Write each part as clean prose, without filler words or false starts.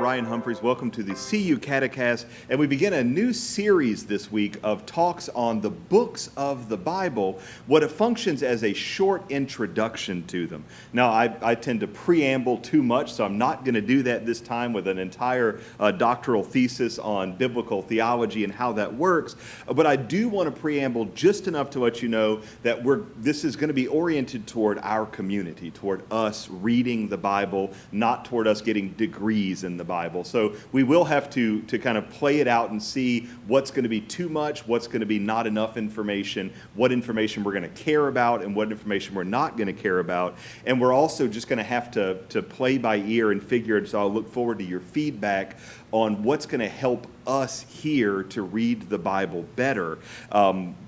Ryan Humphries. Welcome to the CU CateCast, and we begin a new series this week of talks on the books of the Bible, what it functions as a short introduction to them. Now, I tend to preamble too much, so I'm not going to do that this time with an entire doctoral thesis on biblical theology and how that works, but I do want to preamble just enough to let you know that this is going to be oriented toward our community, toward us reading the Bible, not toward us getting degrees in the Bible. So we will have to kind of play it out and see what's going to be too much, what's going to be not enough information, what information we're going to care about, and what information we're not going to care about. And we're also just going to have to play by ear and figure it. So I'll look forward to your feedback on what's going to help us here to read the Bible better,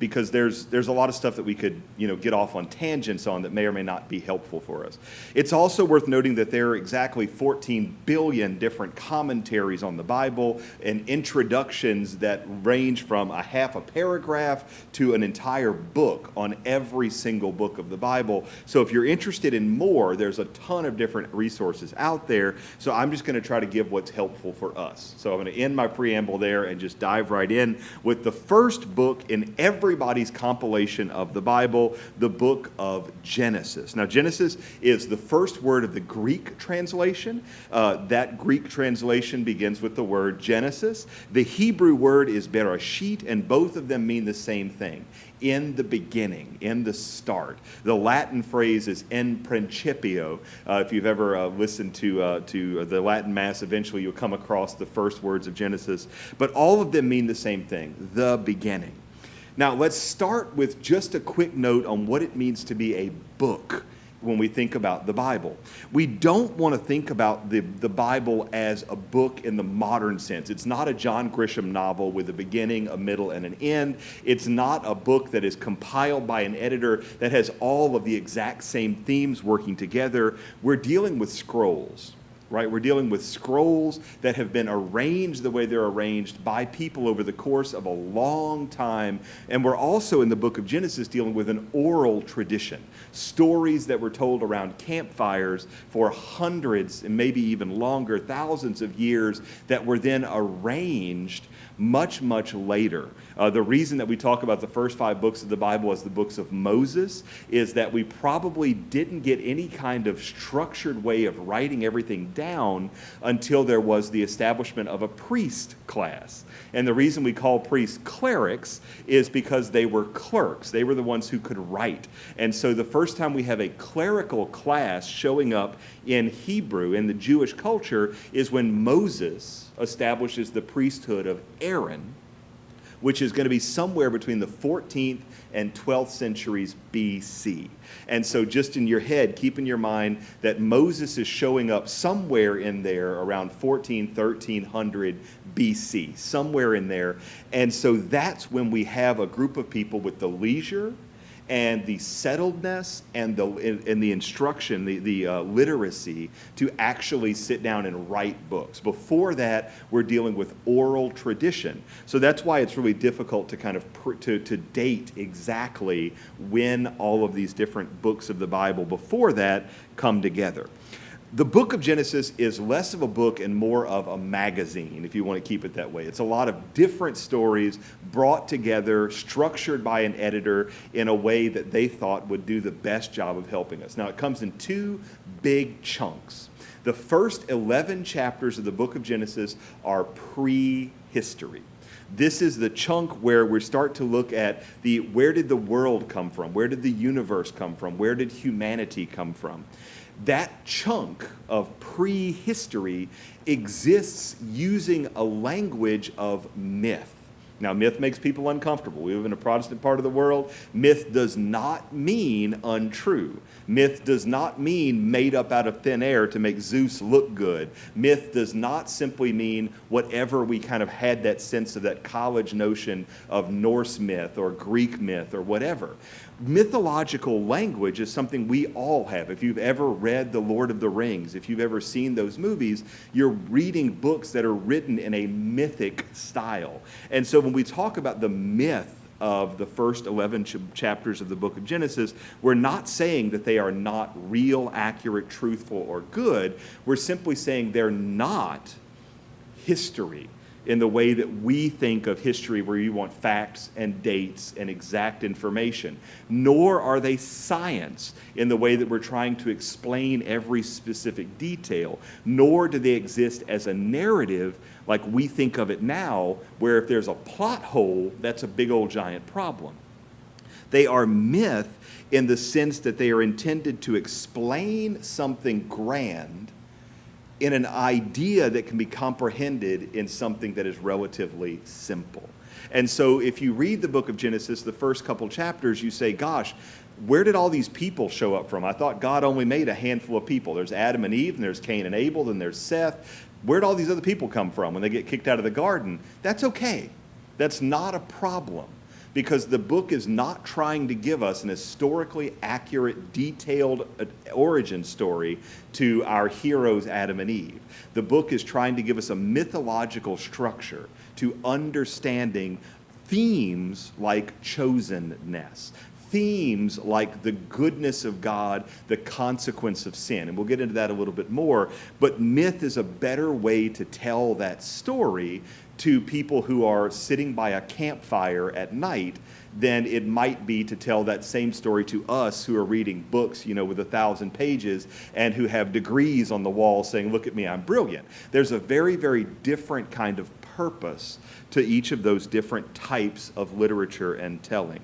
because there's a lot of stuff that we could get off on tangents on that may or may not be helpful for us. It's also worth noting that there are exactly 14 billion different commentaries on the Bible and introductions that range from a half a paragraph to an entire book on every single book of the Bible. So if you're interested in more, there's a ton of different resources out there. So I'm just going to try to give what's helpful for us. So I'm going to end my preamble there and just dive right in with the first book in everybody's compilation of the Bible, the book of Genesis. Now, Genesis is the first word of the Greek translation. That Greek translation begins with the word Genesis. The Hebrew word is Bereshit, and both of them mean the same thing. In the beginning, in the start. The Latin phrase is in principio. If you've ever listened to the Latin Mass, eventually you'll come across the first words of Genesis. But all of them mean the same thing, the beginning. Now, let's start with just a quick note on what it means to be a book when we think about the Bible. We don't want to think about the Bible as a book in the modern sense. It's not a John Grisham novel with a beginning, a middle, and an end. It's not a book that is compiled by an editor that has all of the exact same themes working together. We're dealing with scrolls. Right? We're dealing with scrolls that have been arranged the way they're arranged by people over the course of a long time. And we're also in the book of Genesis dealing with an oral tradition. Stories that were told around campfires for hundreds and maybe even longer, thousands of years that were then arranged much, much later. The reason that we talk about the first 5 books of the Bible as the books of Moses is that we probably didn't get any kind of structured way of writing everything down until there was the establishment of a priest class. And the reason we call priests clerics is because they were clerks. They were the ones who could write. And so the first time we have a clerical class showing up in Hebrew, in the Jewish culture, is when Moses establishes the priesthood of Aaron, which is going to be somewhere between the 14th and 12th centuries BC. And so just in your head, keep in your mind that Moses is showing up somewhere in there around 1300 BC, somewhere in there. And so that's when we have a group of people with the leisure and the settledness and the instruction, the literacy to actually sit down and write books. Before that, we're dealing with oral tradition. So that's why it's really difficult to kind of to date exactly when all of these different books of the Bible before that come together. The book of Genesis is less of a book and more of a magazine, if you want to keep it that way. It's a lot of different stories brought together, structured by an editor in a way that they thought would do the best job of helping us. Now, it comes in 2 big chunks. The first 11 chapters of the book of Genesis are prehistory. This is the chunk where we start to look at where did the world come from? Where did the universe come from? Where did humanity come from? That chunk of prehistory exists using a language of myth. Now, myth makes people uncomfortable. We live in a Protestant part of the world. Myth does not mean untrue. Myth does not mean made up out of thin air to make Zeus look good. Myth does not simply mean whatever we kind of had that sense of that college notion of Norse myth or Greek myth or whatever. Mythological language is something we all have. If you've ever read The Lord of the Rings, if you've ever seen those movies, you're reading books that are written in a mythic style. And so when we talk about the myth of the first 11 chapters of the book of Genesis, we're not saying that they are not real, accurate, truthful, or good. We're simply saying they're not history in the way that we think of history, where you want facts and dates and exact information, nor are they science in the way that we're trying to explain every specific detail, nor do they exist as a narrative like we think of it now, where if there's a plot hole, that's a big old giant problem. They are myth in the sense that they are intended to explain something grand in an idea that can be comprehended in something that is relatively simple. And so if you read the book of Genesis, the first couple chapters, you say, gosh, where did all these people show up from? I thought God only made a handful of people. There's Adam and Eve, and there's Cain and Abel, then there's Seth. Where'd all these other people come from when they get kicked out of the garden? That's okay. That's not a problem, because the book is not trying to give us an historically accurate, detailed origin story to our heroes, Adam and Eve. The book is trying to give us a mythological structure to understanding themes like chosenness, themes like the goodness of God, the consequence of sin. And we'll get into that a little bit more, but myth is a better way to tell that story to people who are sitting by a campfire at night than it might be to tell that same story to us who are reading books, with 1,000 pages and who have degrees on the wall saying, look at me, I'm brilliant. There's a very, very different kind of purpose to each of those different types of literature and telling.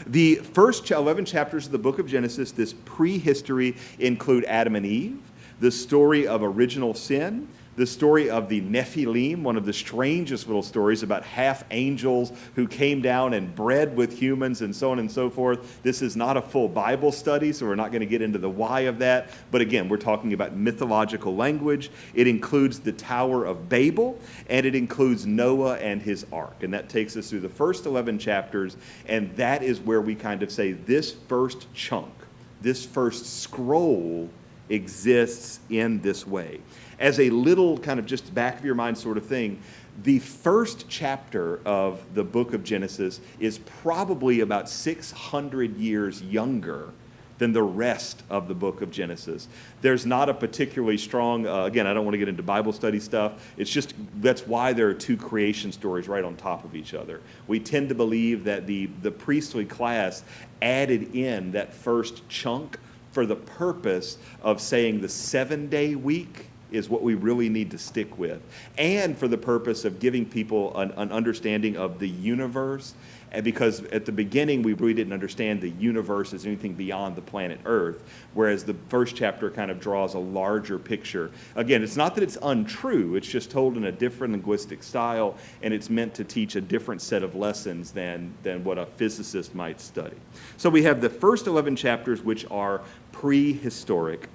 The first 11 chapters of the book of Genesis, this prehistory, include Adam and Eve, the story of original sin, the story of the Nephilim, one of the strangest little stories about half angels who came down and bred with humans and so on and so forth. This is not a full Bible study, so we're not going to get into the why of that. But again, we're talking about mythological language. It includes the Tower of Babel, and it includes Noah and his ark. And that takes us through the first 11 chapters, and that is where we kind of say this first chunk, this first scroll exists in this way. As a little kind of just back of your mind sort of thing, the first chapter of the book of Genesis is probably about 600 years younger than the rest of the book of Genesis. There's not a particularly strong, again, I don't want to get into Bible study stuff. It's just, that's why there are two creation stories right on top of each other. We tend to believe that the priestly class added in that first chunk for the purpose of saying the 7-day week is what we really need to stick with, and for the purpose of giving people an understanding of the universe, and because at the beginning we really didn't understand the universe as anything beyond the planet Earth, whereas the first chapter kind of draws a larger picture. Again, it's not that it's untrue, it's just told in a different linguistic style, and it's meant to teach a different set of lessons than what a physicist might study. So we have the first 11 chapters, which are prehistoric.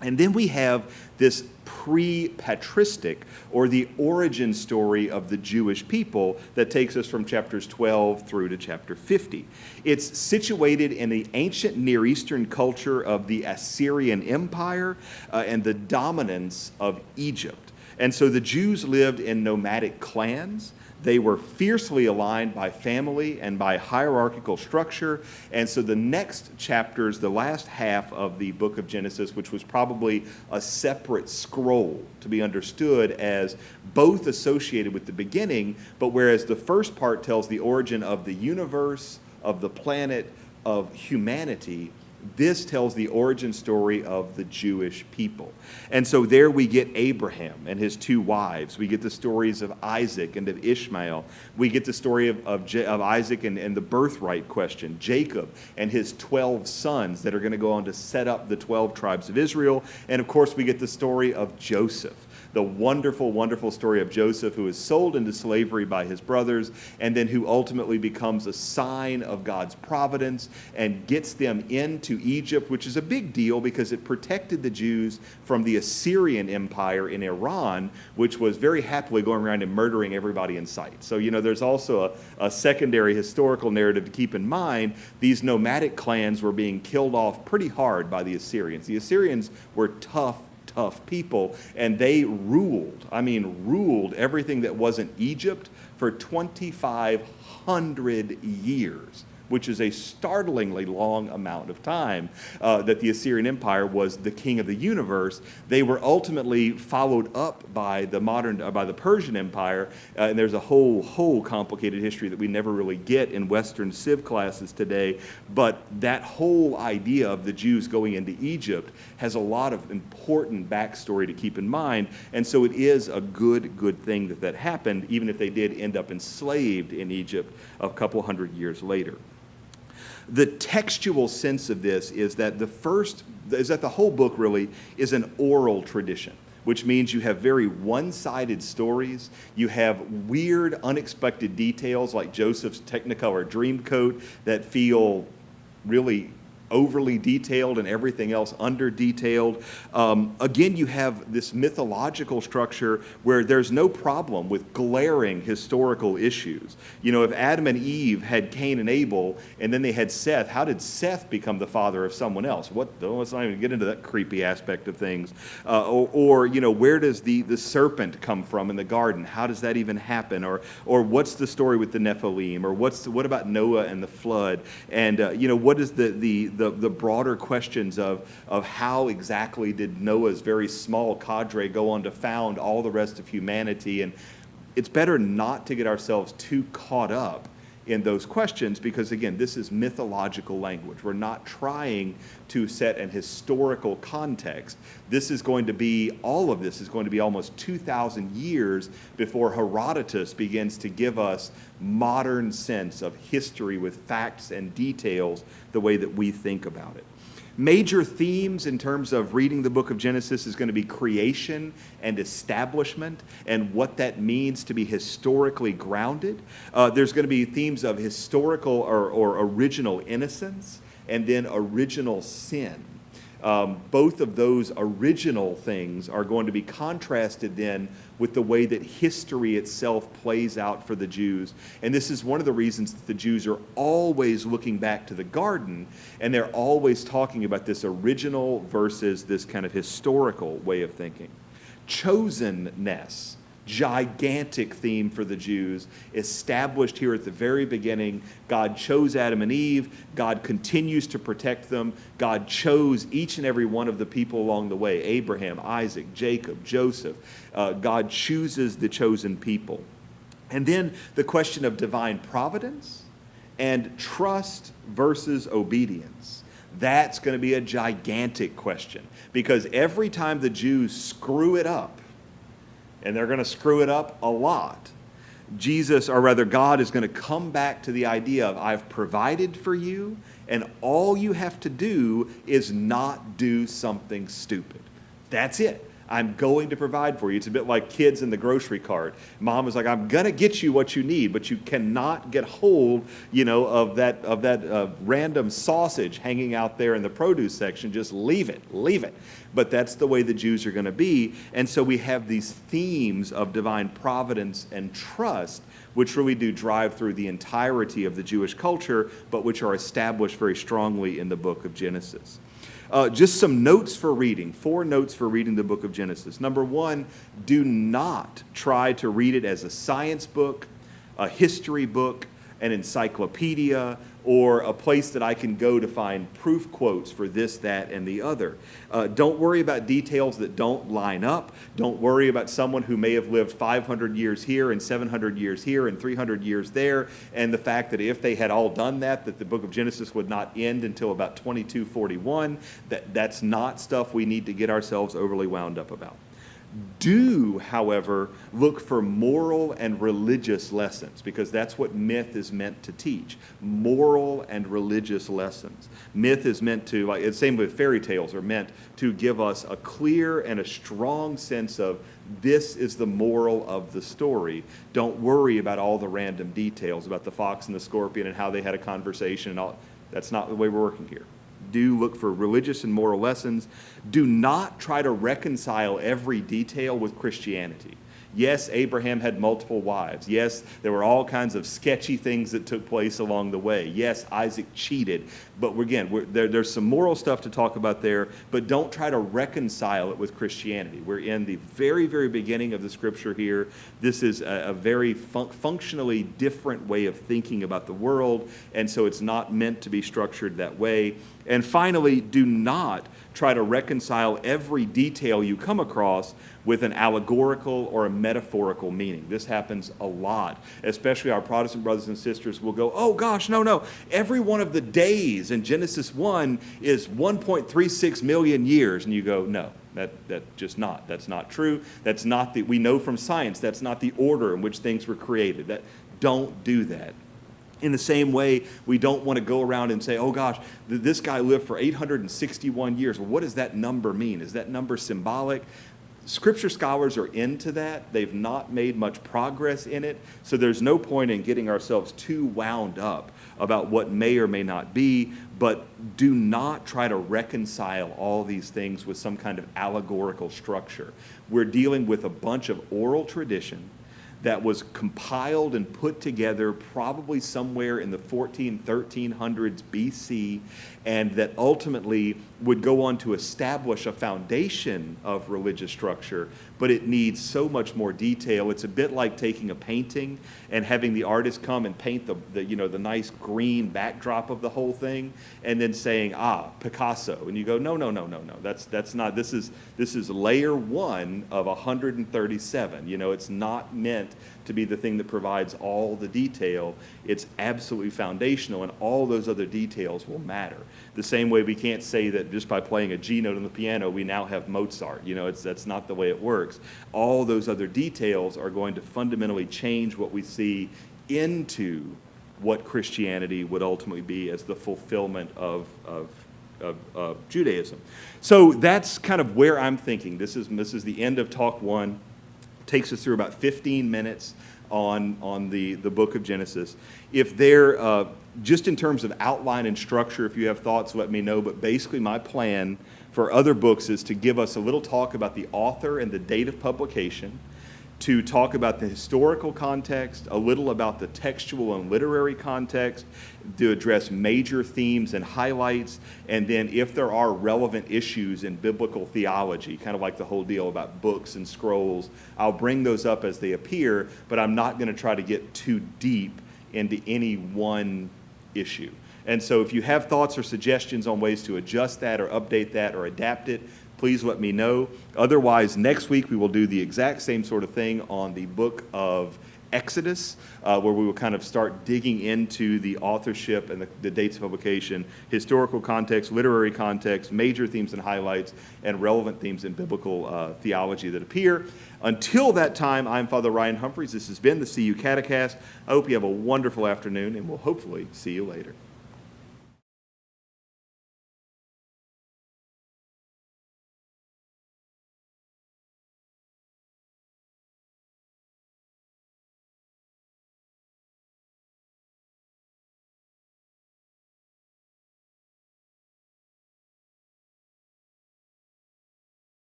And then we have this pre-patristic, or the origin story of the Jewish people, that takes us from chapters 12 through to chapter 50. It's situated in the ancient Near Eastern culture of the Assyrian Empire and the dominance of Egypt. And so the Jews lived in nomadic clans. They were fiercely aligned by family and by hierarchical structure. And so the next chapters, the last half of the book of Genesis, which was probably a separate scroll to be understood as both associated with the beginning, but whereas the first part tells the origin of the universe, of the planet, of humanity, this tells the origin story of the Jewish people. And so there we get Abraham and his two wives. We get the stories of Isaac and of Ishmael. We get the story of Isaac and the birthright question, Jacob and his 12 sons that are going to go on to set up the 12 tribes of Israel. And of course, we get the story of Joseph, the wonderful, wonderful story of Joseph, who is sold into slavery by his brothers, and then who ultimately becomes a sign of God's providence and gets them into Egypt, which is a big deal because it protected the Jews from the Assyrian Empire in Iran, which was very happily going around and murdering everybody in sight. So, there's also a secondary historical narrative to keep in mind. These nomadic clans were being killed off pretty hard by the Assyrians. The Assyrians were tough people, and they ruled everything that wasn't Egypt for 2,500 years which is a startlingly long amount of time that the Assyrian Empire was the king of the universe. They were ultimately followed up by the Persian Empire, and there's a whole complicated history that we never really get in Western civ classes today. But that whole idea of the Jews going into Egypt has a lot of important backstory to keep in mind, and so it is a good thing that happened, even if they did end up enslaved in Egypt a couple hundred years later. The textual sense of this is that the whole book really is an oral tradition, which means you have very one-sided stories. You have weird, unexpected details like Joseph's Technicolor Dreamcoat that feel really overly detailed and everything else under-detailed. Again, you have this mythological structure where there's no problem with glaring historical issues. You know, if Adam and Eve had Cain and Abel, and then they had Seth, how did Seth become the father of someone else? Let's not even get into that creepy aspect of things. Or you know, where does the serpent come from in the garden? How does that even happen? Or what's the story with the Nephilim? Or what about Noah and the flood? And you know, what is the broader questions of how exactly did Noah's very small cadre go on to found all the rest of humanity? And it's better not to get ourselves too caught up in those questions because, again, this is mythological language. We're not trying to set an historical context. All of this is going to be almost 2,000 years before Herodotus begins to give us modern sense of history with facts and details the way that we think about it. Major themes in terms of reading the book of Genesis is going to be creation and establishment and what that means to be historically grounded. There's going to be themes of historical or original innocence and then original sin. Both of those original things are going to be contrasted then with the way that history itself plays out for the Jews. And this is one of the reasons that the Jews are always looking back to the garden, and they're always talking about this original versus this kind of historical way of thinking. Chosenness, gigantic theme for the Jews, established here at the very beginning. God chose Adam and Eve. God continues to protect them. God chose each and every one of the people along the way, Abraham, Isaac, Jacob, Joseph. God chooses the chosen people. And then the question of divine providence and trust versus obedience. That's going to be a gigantic question because every time the Jews screw it up, and they're going to screw it up a lot, God is going to come back to the idea of, I've provided for you, and all you have to do is not do something stupid. That's it. I'm going to provide for you. It's a bit like kids in the grocery cart. Mom is like, I'm going to get you what you need, but you cannot get hold, of that random sausage hanging out there in the produce section. Just leave it. But that's the way the Jews are going to be. And so we have these themes of divine providence and trust, which really do drive through the entirety of the Jewish culture, but which are established very strongly in the book of Genesis. Just some notes for reading, 4 notes for reading the book of Genesis. Number 1, do not try to read it as a science book, a history book, an encyclopedia, or a place that I can go to find proof quotes for this, that, and the other. Don't worry about details that don't line up. Don't worry about someone who may have lived 500 years here and 700 years here and 300 years there, and the fact that if they had all done that the book of Genesis would not end until about 2241. That's not stuff we need to get ourselves overly wound up about. Do, however, look for moral and religious lessons, because that's what myth is meant to teach. Moral and religious lessons. Myth is meant to, like, it's same with fairy tales, are meant to give us a clear and a strong sense of this is the moral of the story. Don't worry about all the random details about the fox and the scorpion and how they had a conversation and all. That's not the way we're working here. Do look for religious and moral lessons. Do not try to reconcile every detail with Christianity. Yes, Abraham had multiple wives. Yes, there were all kinds of sketchy things that took place along the way. Yes, Isaac cheated. But again, there's some moral stuff to talk about there, but don't try to reconcile it with Christianity. We're in the very, very beginning of the scripture here. This is a very functionally different way of thinking about the world, and so it's not meant to be structured that way. And finally, do not try to reconcile every detail you come across with an allegorical or a metaphorical meaning. This happens a lot, especially our Protestant brothers and sisters will go, oh gosh, no, every one of the days in Genesis 1 is 1.36 million years. And you go, no, that's not true. That's not we know from science, that's not the order in which things were created. Don't do that. In the same way, we don't want to go around and say, oh gosh, this guy lived for 861 years. Well, what does that number mean? Is that number symbolic? Scripture scholars are into that. They've not made much progress in it, so there's no point in getting ourselves too wound up about what may or may not be, but do not try to reconcile all these things with some kind of allegorical structure. We're dealing with a bunch of oral tradition that was compiled and put together probably somewhere in the 1300s BC, and that ultimately would go on to establish a foundation of religious structure, but it needs so much more detail. It's a bit like taking a painting and having the artist come and paint the nice green backdrop of the whole thing, and then saying, Picasso, and you go, no, that's not. This is layer 1 of 137. It's not meant to be the thing that provides all the detail. It's absolutely foundational, and all those other details will matter. The same way we can't say that just by playing a G note on the piano, we now have Mozart. That's not the way it works. All those other details are going to fundamentally change what we see into what Christianity would ultimately be as the fulfillment of Judaism. So that's kind of where I'm thinking. This is the end of Talk 1. Takes us through about 15 minutes on the book of Genesis. If there, just in terms of outline and structure, if you have thoughts, let me know. But basically my plan for other books is to give us a little talk about the author and the date of publication, to talk about the historical context, a little about the textual and literary context, to address major themes and highlights, and then if there are relevant issues in biblical theology, kind of like the whole deal about books and scrolls, I'll bring those up as they appear, but I'm not going to try to get too deep into any one issue. And so if you have thoughts or suggestions on ways to adjust that or update that or adapt it, please let me know. Otherwise, next week we will do the exact same sort of thing on the book of Exodus, where we will kind of start digging into the authorship and the dates of publication, historical context, literary context, major themes and highlights, and relevant themes in biblical theology that appear. Until that time, I'm Father Ryan Humphries. This has been the CU CateCast. I hope you have a wonderful afternoon, and we'll hopefully see you later.